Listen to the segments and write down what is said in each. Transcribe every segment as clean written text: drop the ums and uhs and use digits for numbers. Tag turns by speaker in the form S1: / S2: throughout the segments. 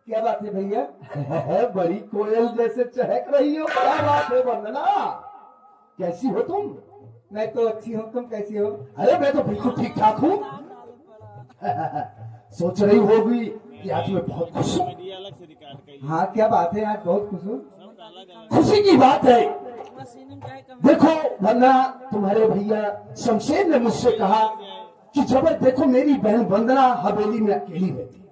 S1: क्या बात है भैया? बड़ी कोयल जैसे चहक रही हो, क्या बात है वंदना? कैसी हो तुम?
S2: मैं तो अच्छी हूँ, तुम कैसी हो?
S1: अरे मैं तो बिल्कुल ठीक ठाक हूँ। सोच रही होगी कि आज मैं बहुत खुश हूँ।
S2: हाँ क्या बात है, आज बहुत खुश हूँ।
S1: खुशी की बात है। देखो वंदना, तुम्हारे भैया शमशेर ने मुझसे कहा कि जब देखो मेरी बहन वंदना हवेली में अकेली रहती है,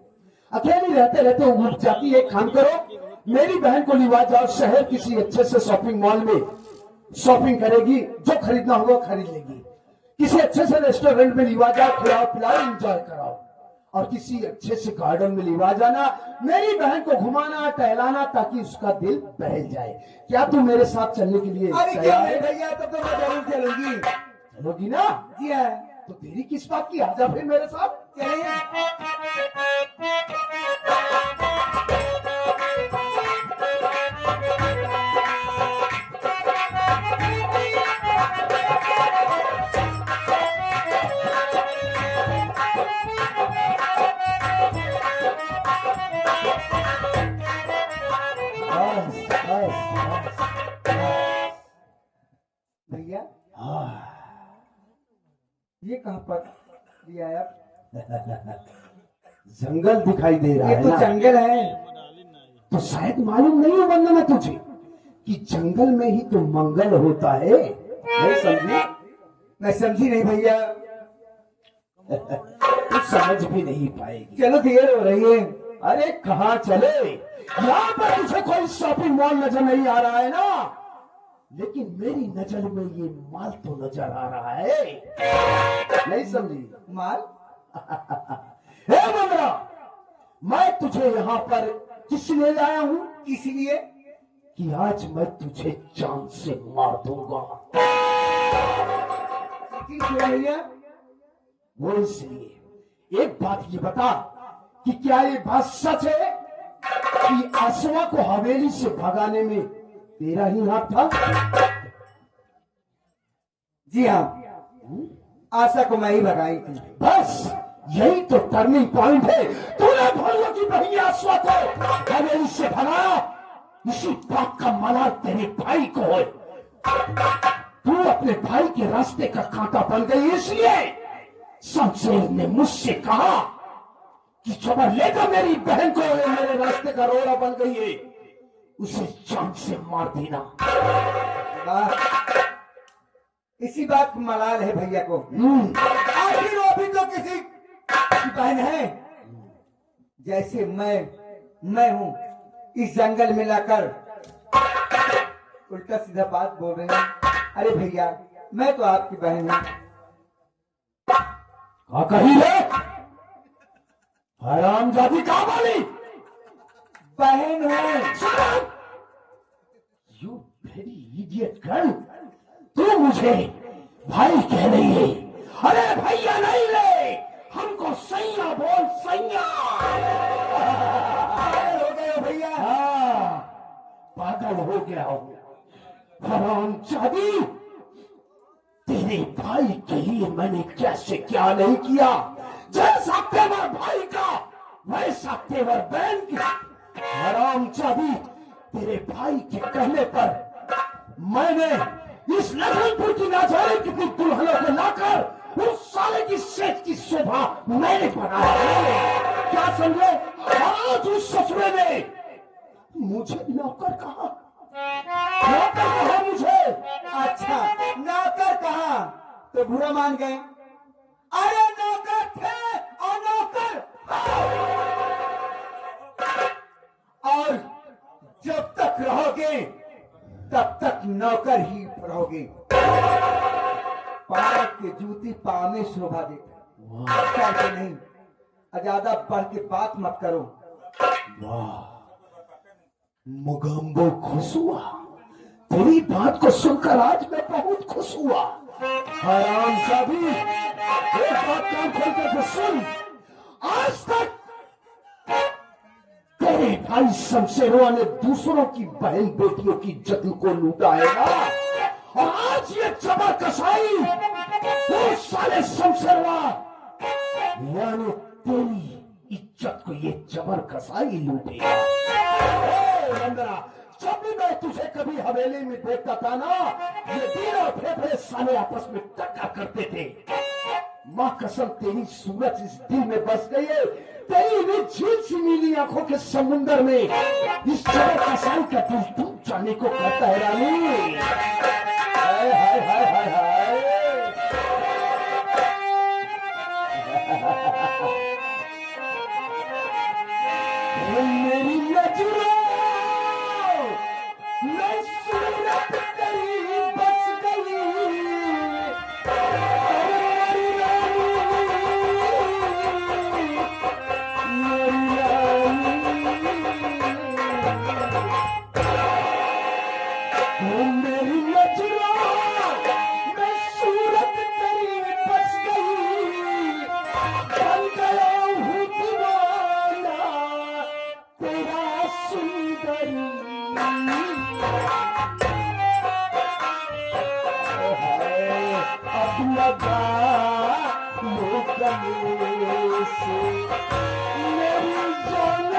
S1: अकेली रहते रहते उठ जाती है। एक काम करो, मेरी बहन को लिवा जाओ शहर किसी अच्छे से शॉपिंग मॉल में, शॉपिंग करेगी, जो खरीदना होगा खरीद लेगी। किसी अच्छे से रेस्टोरेंट में लिवा जाओ, खिलाओ पिलाओ, एंजॉय कराओ। और किसी अच्छे से गार्डन में लिवा जाना, मेरी बहन को घुमाना टहलाना, ताकि उसका दिल बहल जाए। क्या तुम मेरे साथ चलने के लिए
S2: अरे क्या है भैया, तब तो मैं जरूर चलूंगी।
S1: चलोगी ना?
S2: जी है।
S1: तो देरी किस बात की, आजा फिर मेरे साथ।
S2: चलिए। भैया ये कहाँ पर लिया यार?
S1: जंगल दिखाई दे रहा
S2: ये
S1: है
S2: तो
S1: ना?
S2: जंगल है।
S1: तो शायद मालूम नहीं है वंदना तुझे कि जंगल में ही तो मंगल होता है। नहीं समझी?
S2: मैं समझी नहीं भैया।
S1: तू समझ भी नहीं पाएगी।
S2: चलो देर हो रही है।
S1: अरे कहाँ चले? यहाँ पर तुझे कोई शॉपिंग मॉल नजर नहीं आ रहा है ना, लेकिन मेरी नजर में ये माल तो नजर आ रहा है। नहीं समझी?
S2: माल?
S1: हे वंदना, मैं तुझे यहाँ पर किस लिए लाया हूँ?
S2: इसलिए
S1: कि आज मैं तुझे जान से मार दूंगा।
S2: भैया
S1: वो इसलिए, एक बात ये बता कि क्या ये बात सच है कि आसवा को हवेली से भगाने में तेरा ही हाथ था?
S2: जी हाँ, आशा को मैं ही भगाई थी।
S1: बस यही तो टर्निंग पॉइंट है। तूने भोलो की बहन आसवा को हवेली से भगाया, इसी बात का मलाल तेरे भाई को है। तू अपने भाई के रास्ते का कांटा बन गई, इसलिए शमशेर ने मुझसे कहा कि जब लेकर मेरी बहन को मेरे रास्ते का रोड़ा बन गई है, उसे जान से मार देना।
S2: इसी बात को मलाल है भैया को। आखिर वो भी तो किसी की बहन है। जैसे मैं हूं इस जंगल में लाकर उल्टा सीधा बात बोल रहे हैं। अरे भैया, मैं तो आपकी बहन हूं।
S1: कही है हरामजादी, कहा बोली?
S2: बहन हूं।
S1: यू वेरी इडियट गर्ल, तू मुझे भाई कह रही है? अरे भैया नहीं ले, हमको सैया बोल, सैया।
S2: हो गए भैया।
S1: हाँ, पागल हो गया हो। हरामजादी, तेरे भाई के लिए मैंने क्या से क्या नहीं किया। जैसा तेवर भाई का वैसा तेवर बहन की। हरामजादी, तेरे भाई के कहने पर मैंने इस लखनपुर की ना जाने कितनी दुल्हनों को लाकर उस साले की सेठ की शोभा मैंने बनाया। क्या समझे? आज उस ससुरे ने मुझे नौकर कहा। नौकर कहा मुझे।
S2: अच्छा, नौकर कहा तो बुरा मान गए। अरे नौकर थे और नौकर और जब तक रहोगे तब तक नौकर ही रहोगे। पाँव के जूती पाँव में शोभा देता है नहीं। ज्यादा बढ़ के बात मत करो।
S1: वाह, मुगम्बो खुश हुआ। तेरी बात को सुनकर आज मैं बहुत खुश हुआ। हरामजादी, एक बात कान खोल कर सुन। आज तक तेरे मेरे भाई शमशेरवा ने दूसरों की बहन बेटियों की इज्जत को लूटा है ना, और आज ये जबर कसाई वो साले शमशेरवा यानी तेरी इज्जत को ये जबर कसाई लूटेगा। बंदरा, जब भी मैं तुझे कभी हवेली में देखता था ना, ये दिल और फेफड़े साले आपस में टक्कर करते थे। मां कसम तेरी सूरत इस दिल में बस गई है, तेरी भी झील सी नीली आंखों के समुंदर में इस जबर कसाई का दिल डूब जाने को कहता है रानी। हाय हाय हाय हाय हाय। मेरी नजरों में सूरत तेरी बस गई, मेरी रानी, मेरी रानी। मेरी नजरों में सूरत तेरी बस गई, बन गया हूँ दीवाना तेरा सुंदरी। अब लगा लो गले से मेरी जान,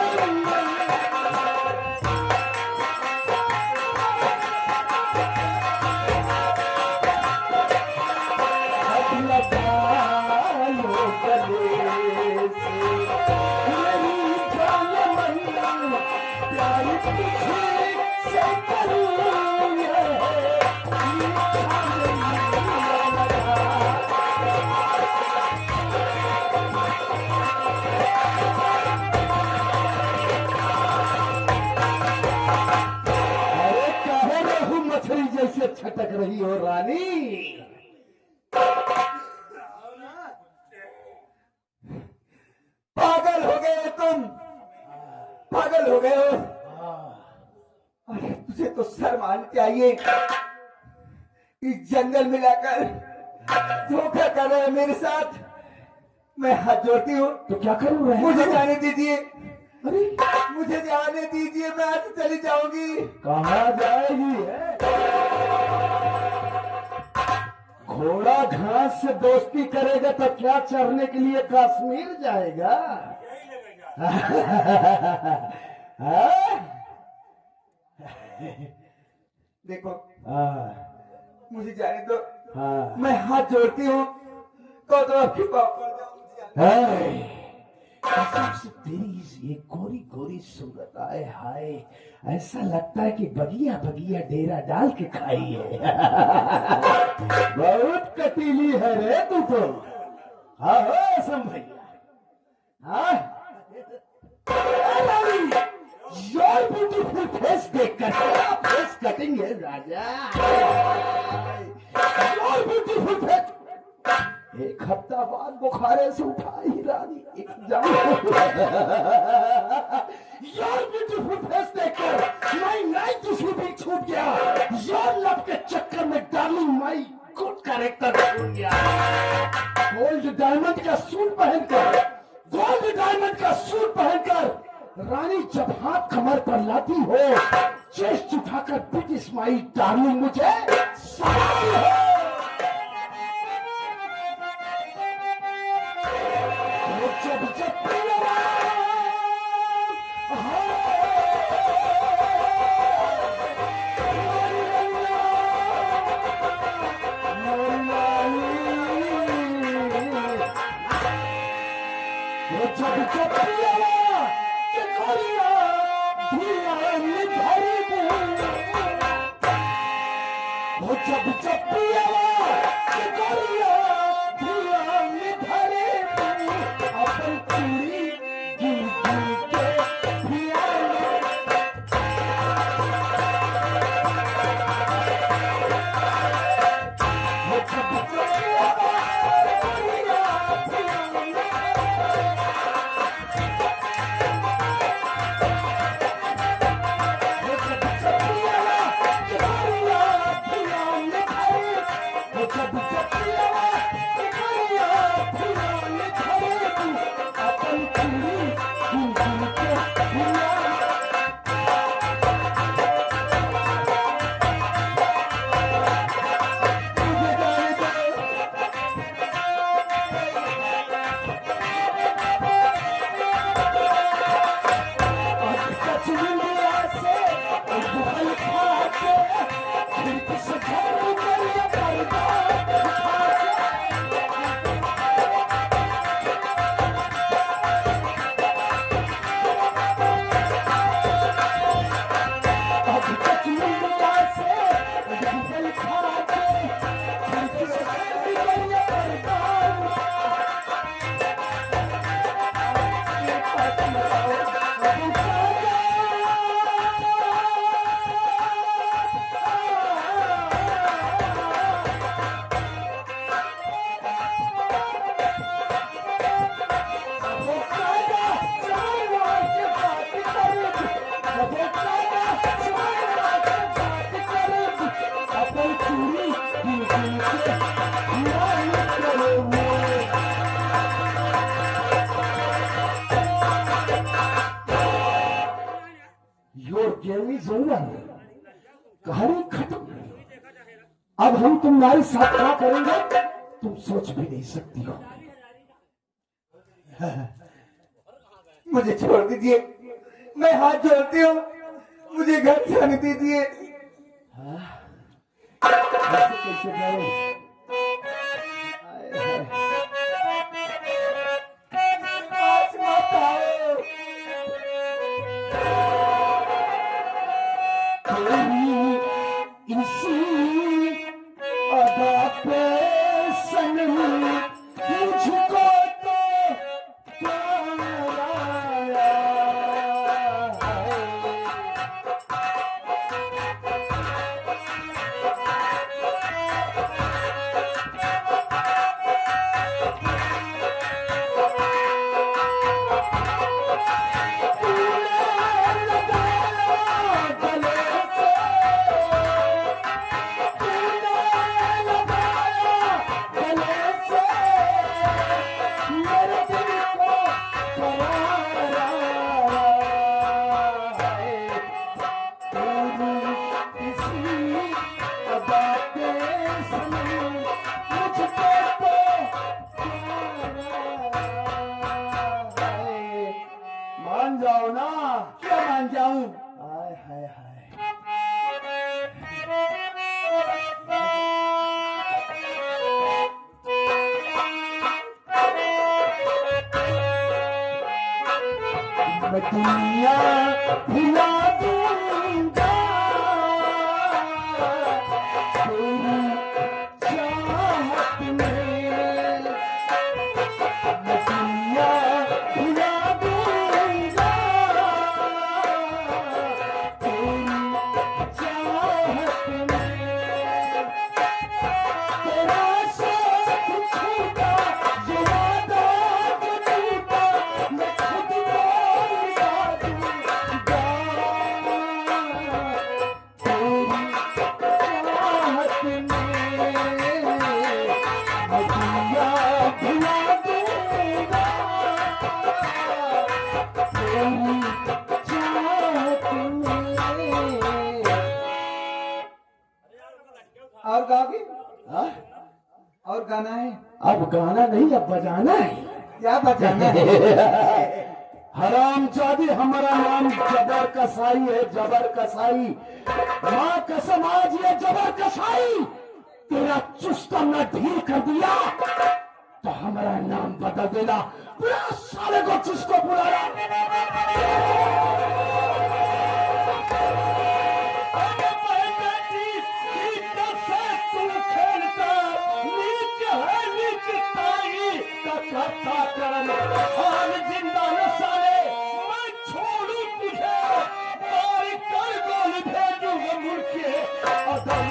S1: अब लगा लो गले से मेरी जान मन, प्यार तुझे से करूँ जैसे छटक रही हो रानी।
S2: पागल हो गए तुम, पागल हो गए हो। अरे तुझे तो शर्म आनी चाहिए, इस जंगल में लाकर धोखा कर रहे हैं मेरे साथ। मैं हाथ जोड़ती हूँ।
S1: तो क्या करूँ?
S2: मुझे जाने दीजिए।
S1: अरे
S2: मुझे जाने दीजिए, मैं आज चली जाऊंगी।
S1: कहाँ जाएगी है? घोड़ा घास से दोस्ती करेगा तो क्या चरने के लिए कश्मीर जाएगा?
S2: देखो मुझे
S1: मुझे
S2: जाने दो। मैं हाथ जोड़ती हूँ, तो आपके पाप
S1: से तेरी ये गोरी गोरी सूरत आए हाय, ऐसा लगता है कि बगिया बगिया डेरा डाल के खाई है। बहुत कटीली है रे तू तो। हाँ हो सम भैया। हाँ योर ब्यूटीफुल फेस देखकर क्या फेस कटिंग है राजा। Your beautiful face. एक हफ्ता बाद बुखारे से उठा ही रानी एक यार ब्यूटीफुल फेस देखकर माई नाइट दूसरी भी छूट गया। यार लब के चक्कर में डार्लिंग माई गुड कैरेक्टर छूट गया। गोल्ड डायमंड का सूट पहनकर, गोल्ड डायमंड का सूट पहनकर रानी जब हाथ कमर पर लाती हो, चेस्ट उठाकर ब्रिटिश माई डार्लिंग मुझे सलामी हो। जब जब योर गेम इज ओवर, कहानी खत्म। अब हम तुम्हारे साथ क्या करेंगे तुम सोच भी नहीं सकती हो।
S2: मुझे छोड़ दीजिए, मैं हाथ जोड़ती हूँ, मुझे घर जाने दीजिए।
S1: ऐसे कैसे करो?
S2: आज मत आओ।
S1: तेरी इसी अदा पे सनम मुझको तो प्यार आया है। मान जाओ ना।
S2: क्या मान जाऊं?
S1: हाय हाय हाय। मैं दुनिया भुला दूंगा तेरी चाहत में। मैं दुनिया भुला दूंगा तेरी चाहत में। तेरा साथ छूटा ये वादा जो टूटा, मैं खुद को मिटा दूंगा तेरी चाहत में। मैं दुनिया भुला दूंगा तेरी चाहत में।
S2: और गाओगे?
S1: हाँ?
S2: और गाना है?
S1: अब गाना नहीं अब बजाना है।
S2: क्या बजाना है?
S1: हरामजादी हमारा नाम जबर कसाई है, जबर कसाई। माँ कसम आज ये जबर कसाई तेरा चुस्ता न ढील कर दिया तो हमारा नाम बदल देना। बुला साले को चुस्को बुलाया। जिंदा न साले मैं छोड़ू तुझे और कर गोल भेजूंगा मुड़ के अदम।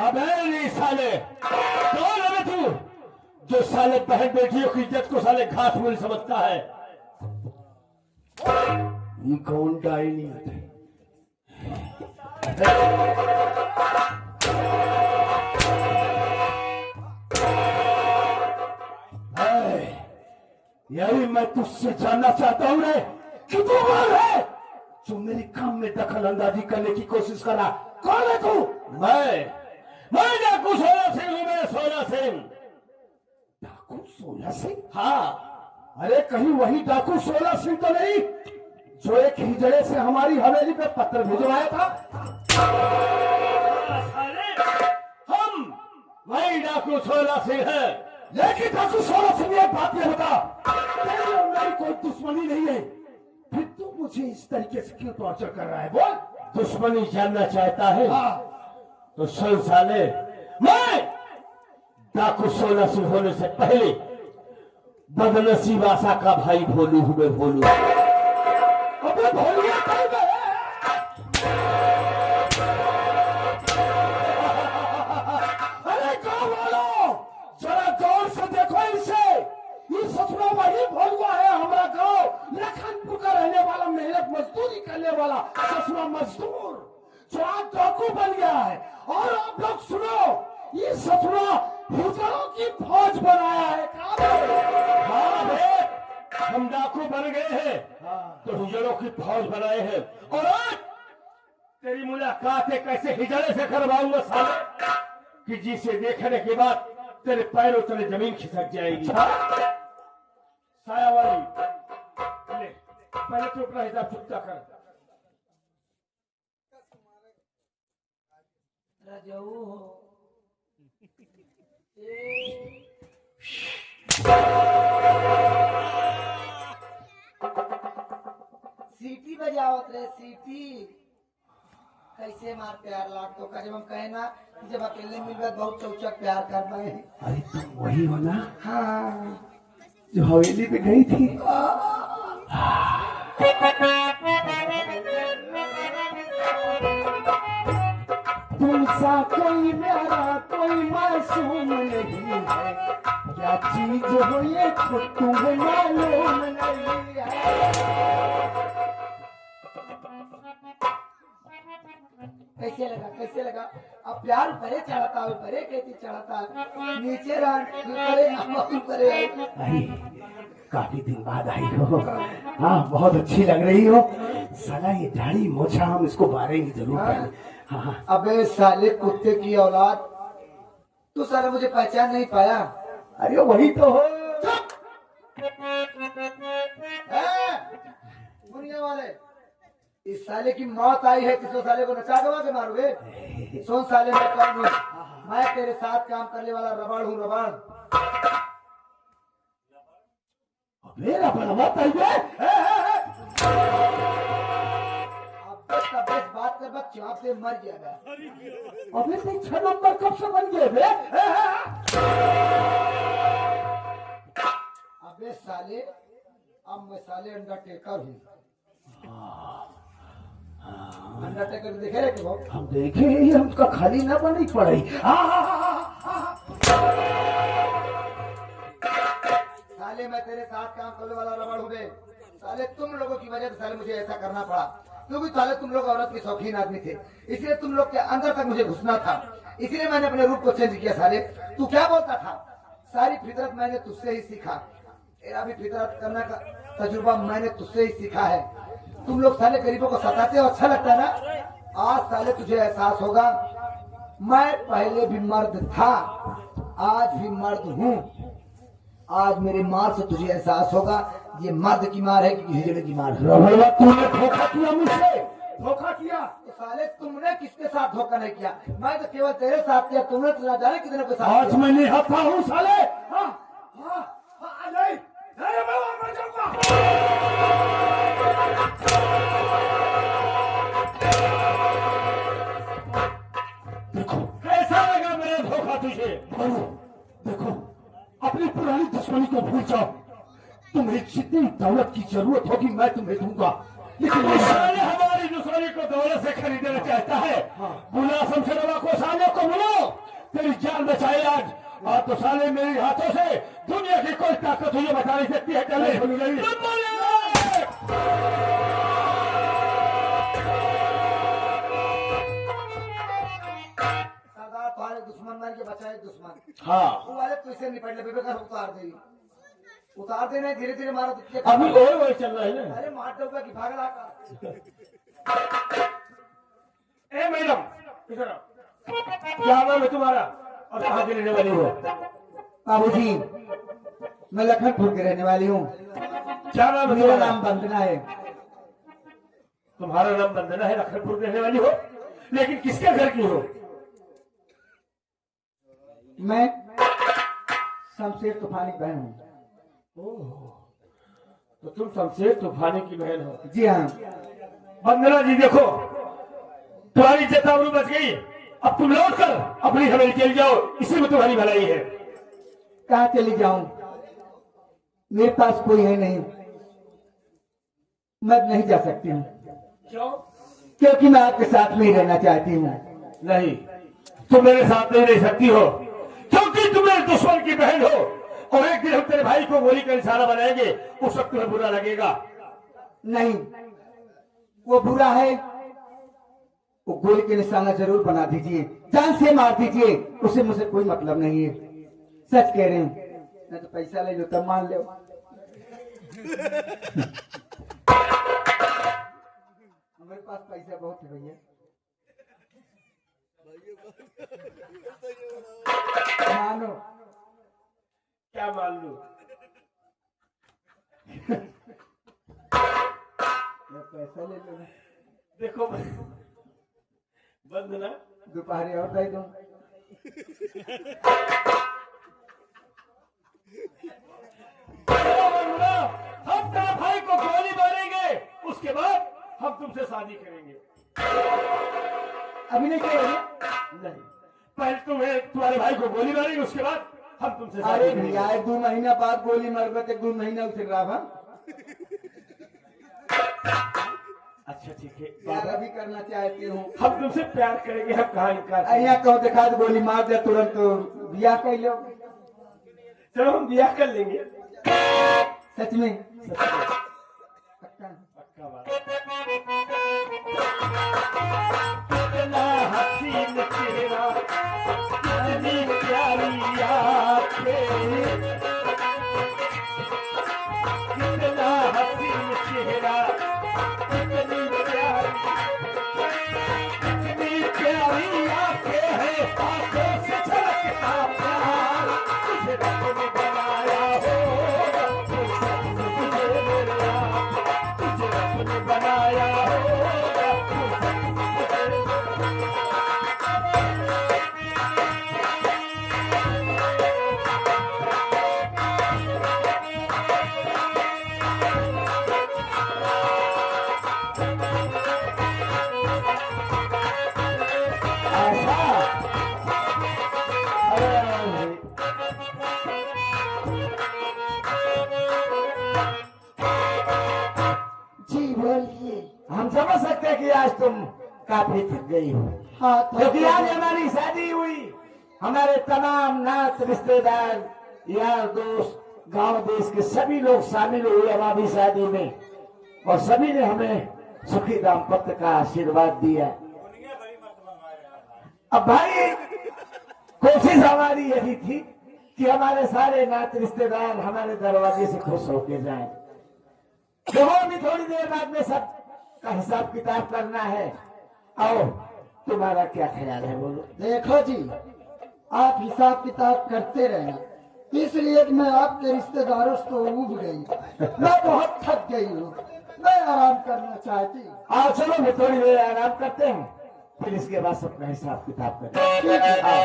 S1: अबे नहीं साले कौन है तू जो साले बहन बेटियों की इज्जत को साले घास मूल समझता है? ये कौन डायनी है? यही मैं तुझसे जानना चाहता हूं रे कि तू कौन है जो मेरे काम में दखल अंदाजी करने की कोशिश कर रहा? कौन है तू? मैं डाकू सोना सिंह हूं। मैं सोना सिंह डाकू 16 सिंह? हाँ, अरे कहीं वही डाकू 16 सिंह तो नहीं जो एक हिजड़े से हमारी हवेली पे पत्र भिजवाया था? हम वही डाकू 16 सिंह है। लेकिन डाकू 16 सिंह, एक बात ये बता, तेरी और मेरी कोई दुश्मनी नहीं है, फिर तू मुझे इस तरीके से क्यों टॉर्चर कर रहा है? बोल। दुश्मनी जानना चाहता है? हाँ। तो सुन साले, मैं डाकू 16 सिंह होने से पहले बदनसीब आशा का भाई भोलू हूं। मैं भोलू। अबे भोलिया कहीं गए? अरे गाँव वालों, जरा गौर से देखो इसे। ये ससुरा वही भोलुआ है, हमारा गांव लखनपुर का रहने वाला, मेहनत मजदूरी करने वाला ससुरा मजदूर, जो आज डाकू बन गया है। और आप लोग सुनो, ये ससुरा हिजड़ों की फौज बनाया है। हाँ बे, हम डाकू बन गए हैं तो हिजड़ों की फौज बनाए हैं। और आज तेरी मुलाकात एक ऐसे हिजड़े से करवाऊंगा साले कि जिसे देखने के बाद तेरे पैरों तले जमीन खिसक जाएगी। साया वाली, ले, पहले तो अपना हिसाब चुकता कर।
S3: राजाऊ हो सीटी बजावत रहे, सीटी कैसे मार प्यार लाग तो का। जब हम कहे ना कि जब अकेले मिल गए बहुत चौचक प्यार कर पाए।
S1: अरे तुम वही हो ना
S3: हाँ,
S1: जो हवेली पे गई थी? तुमसा कोई मेरा कोई मासूम नहीं है, क्या चीज हो ये खुद तुम्हें मालूम नहीं है।
S3: कैसे लगा, कैसे लगा? अब प्यार ऊपरे चढ़ाता, ऊपरे कहती चढ़ाता, नीचे ऊपरे।
S1: अरे काफी दिन बाद आई हो। हाँ, बहुत अच्छी लग रही हो। साला ये दाढ़ी मोछा हम इसको बारेंगे जरूर। हाँ हाँ।
S3: अबे साले कुत्ते की औलाद, तू साला मुझे पहचान नहीं पाया?
S1: अरे वही तो हो।
S3: दुनिया वाले, इस साले की मौत आई है, किसी साले को नचा गवा के मारोगे? सुन साले, मैं कौन हूँ? मैं तेरे साथ काम करने वाला रबड़ हूँ, रबड़।
S1: मेरा बनवा
S3: अब बात कर, बस जवाब से मर गया।
S1: अबे तुम 6 नंबर कब से बन गए बे?
S3: अबे साले, अब मैं साले अंडरटेकर हूँ। अंडरटेकर देखे रे क्या?
S1: हम देखे ही, हमका खाली ना बनी पड़े।
S3: साले मैं तेरे साथ काम करने वाला रबड़ हूँ बे। साले तुम लोगों की वजह से साले मुझे ऐसा करना पड़ा, क्योंकि साले तुम लोग औरत के शौकीन आदमी थे, इसलिए तुम लोग के अंदर तक मुझे घुसना था, इसलिए मैंने अपने रूप को चेंज किया। साले तू क्या बोलता था? सारी फितरत मैंने तुझसे ही सीखा, तेरा भी फितरत करने का तजुर्बा मैंने तुझसे ही सीखा है। तुम लोग साले गरीबों को सताते हो, अच्छा लगता है ना? आज साले तुझे एहसास होगा, मैं पहले भी मर्द था, आज भी मर्द हूँ। आज मेरी मार से तुझे एहसास होगा ये मर्द की मार है कि हिजड़े की मार है।
S1: तूने धोखा किया मुझसे, धोखा किया।
S3: तो साले तुमने किसके साथ धोखा नहीं किया? मैं तो केवल तेरे साथ किया, तुमने तो ना जाने कितने के साथ
S1: आज
S3: किया।
S1: मैं निहत्था हूँ साले। हाँ, हाँ, हाँ, नहीं, नहीं, मैं मर जाऊंगा। देखो कैसा लगा मेरा धोखा तुझे? देखो, अपनी पुरानी दुश्मनी को भूल जाओ। तुम्हें जितनी दौलत की जरूरत होगी मैं तुम्हें दूंगा, लेकिन ये साले हमारी दुश्मनी को दौलत से खरीदना चाहता है। बुला शमशेरवा को, साले को बुलाओ, तेरी जान बचाए आज। और तो साले मेरे हाथों से दुनिया की कोई ताकत तुझे बचा नहीं सकती है। चले
S3: सरदार तुम्हारे दुश्मन मार के बचाए दुश्मन।
S1: हाँ,
S3: वो वाले तो इसे निपट ले, बेबे उतार दे, उतार देना, धीरे धीरे मारो।
S1: अभी वही चल रहा है ना।
S3: अरे मार दूंगा कि भागला का।
S1: ए मैडम, इधर आओ। क्या नाम है तुम्हारा और कहाँ के रहने वाली हो?
S2: बाबूजी, मैं लखनपुर की रहने वाली हूँ।
S1: क्या नाम है
S2: मेरा
S1: तुम्हारा?
S2: नाम वंदना है।
S1: तुम्हारा नाम वंदना है, लखनपुर रहने वाली हो, लेकिन किसके घर की हो?
S2: मैं शमशेर तूफानी की बहन हूँ।
S1: तो तुम शमशेर तूफानी की बहन हो?
S2: जी हाँ।
S1: वंदना जी देखो, तुम्हारी चेतावनी बच गई, अब तुम लौट कर अपनी हवेली चल जाओ, इसी में तुम्हारी भलाई है।
S2: कहाँ चली जाऊं? मेरे पास कोई है नहीं, मैं नहीं जा सकती हूँ।
S1: क्यों?
S2: क्योंकि मैं आपके साथ में ही रहना चाहती हूँ।
S1: नहीं, तुम मेरे साथ नहीं रह सकती हो, क्योंकि तुम मेरे दुश्मन की बहन हो, और एक दिन हम तेरे भाई को गोली का निशाना बनाएंगे, उस वक्त तुम्हें बुरा लगेगा।
S2: नहीं, वो बुरा है, वो गोली के निशाना जरूर बना दीजिए, जान से मार दीजिए, उसे मुझे कोई मतलब नहीं है। सच कह रहे हैं, मैं तो पैसा ले लो तब मान लो। हमारे पास पैसा बहुत है भैया, मानो।
S1: क्या मान लू?
S2: मैं पैसा ले लो,
S1: देखो वंदना,
S2: दोपहर और दे दूं।
S1: हम तेरे भाई को गोली मारेंगे, उसके बाद हम तुमसे शादी करेंगे।
S2: अभी नहीं करेंगे?
S1: नहीं, पहले तुम्हारे भाई को गोली मारेंगे, उसके बाद हम तुमसे शादी
S2: अरे
S1: करेंगे।
S2: भैया 2 महीना बाद गोली मारबे तो 2 महीना उसे रहा।
S1: अच्छा ठीक है,
S2: प्यार अभी करना चाहती हूँ।
S1: हम तुमसे प्यार करेंगे, हम कहाँ इनकार करेंगे?
S2: अहिया कहो देखा तो गोली मार दे तुरंत, तो बियाह कर लो।
S1: चलो हम ब्याह कर लेंगे।
S2: सच में?
S1: पक्का बात। कितना हसीन चेहरा, कितनी प्यारी आँखें, कितना हसीन चेहरा, कितनी प्यारी आँखें हैं, आँखों से झलकता प्यार, तुझे रब ने बनाया होगा, तुझे रब ने बनाया होगा।
S2: जी बोलिए।
S1: हम समझ सकते हैं कि आज तुम काफी थक गई हो,
S2: हाँ
S1: क्योंकि आज हमारी शादी हुई। हमारे तमाम नात रिश्तेदार, यार दोस्त, गांव देश के सभी लोग शामिल हुए हमारी शादी में, और सभी ने हमें सुखी दाम्पत्य का आशीर्वाद दिया। अब भाई कोशिश हमारी यही थी कि हमारे सारे नात रिश्तेदार हमारे दरवाजे से खुश होके जाएं। देखो अभी थोड़ी देर बाद में सब का हिसाब किताब करना है। आओ, तुम्हारा क्या ख्याल है, बोलो।
S2: देखो जी, आप हिसाब किताब करते रहना, इसलिए कि मैं आपके रिश्तेदारों से तो उब गई, मैं बहुत थक गई हूँ, मैं आराम करना चाहती हूँ।
S1: आओ चलो, मैं थोड़ी देर आराम करते हैं, फिर इसके बाद अपना हिसाब किताब करते हैं। आओ।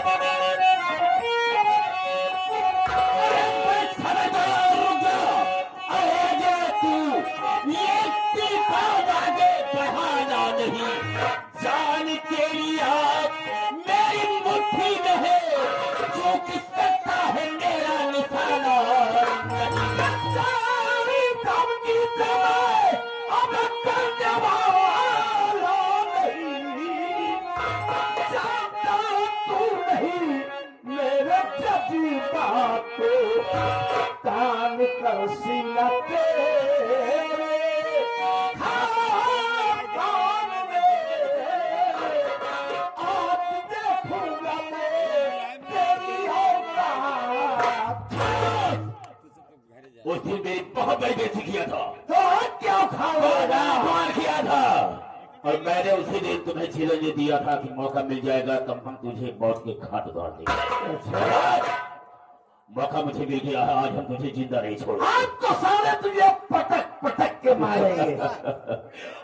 S1: जान तेरी आग मेरी मुट्ठी में है, जो किस सकता है मेरा निशाना सारी कम की समय अब करने वाला नहीं, जानता तू नहीं मेरे जज्बात को, कान कर सीना तेरे उस दिन मेरी बहुत बड़ी बेइज्जती किया था, तो आज क्या खाओगा? मार किया था, और मैंने उसी दिन तुम्हें चैलेंज दिया था कि मौका मिल जाएगा तब हम तुझे मौत के घाट उतार देंगे।
S4: मौका मुझे मिल गया है, आज हम तुझे जिंदा नहीं छोड़ेंगे।
S1: आज तो सारे तुझे पटक पटक के मारेंगे।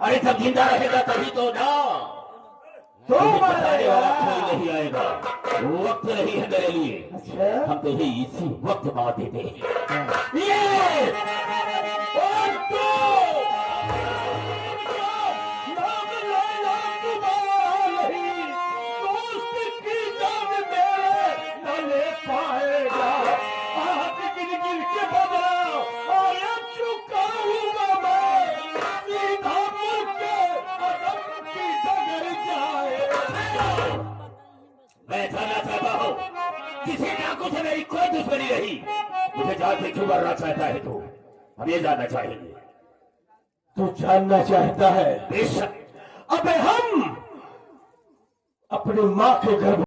S4: अरे जब जिंदा रहेगा तभी तो ना।
S1: तो
S4: तुझे बताने
S1: मारेगा।
S4: वाला कोई नहीं आएगा, वक्त नहीं है मेरे लिए।
S1: अच्छा
S4: हम तुझे इसी वक्त मार देते हैं।
S1: ये और तू नाम लेना तुम्हारा नहीं, दोस्त की जान मेरे न ले पाएगा। हाथ गिर गिर के बदला आया चुकाऊंगा मैं, सीधा मुड़ के अदम की डगर जाए।
S4: मैं जानना चाहता हूँ किसी डाकू से मेरी कोई दुश्मनी नहीं, मुझे जान से क्यों मरना चाहता है तू, हम ये जानना चाहेंगे।
S1: तू जानना चाहता है?
S4: बेशक।
S1: अबे हम अपनी माँ के गर्भ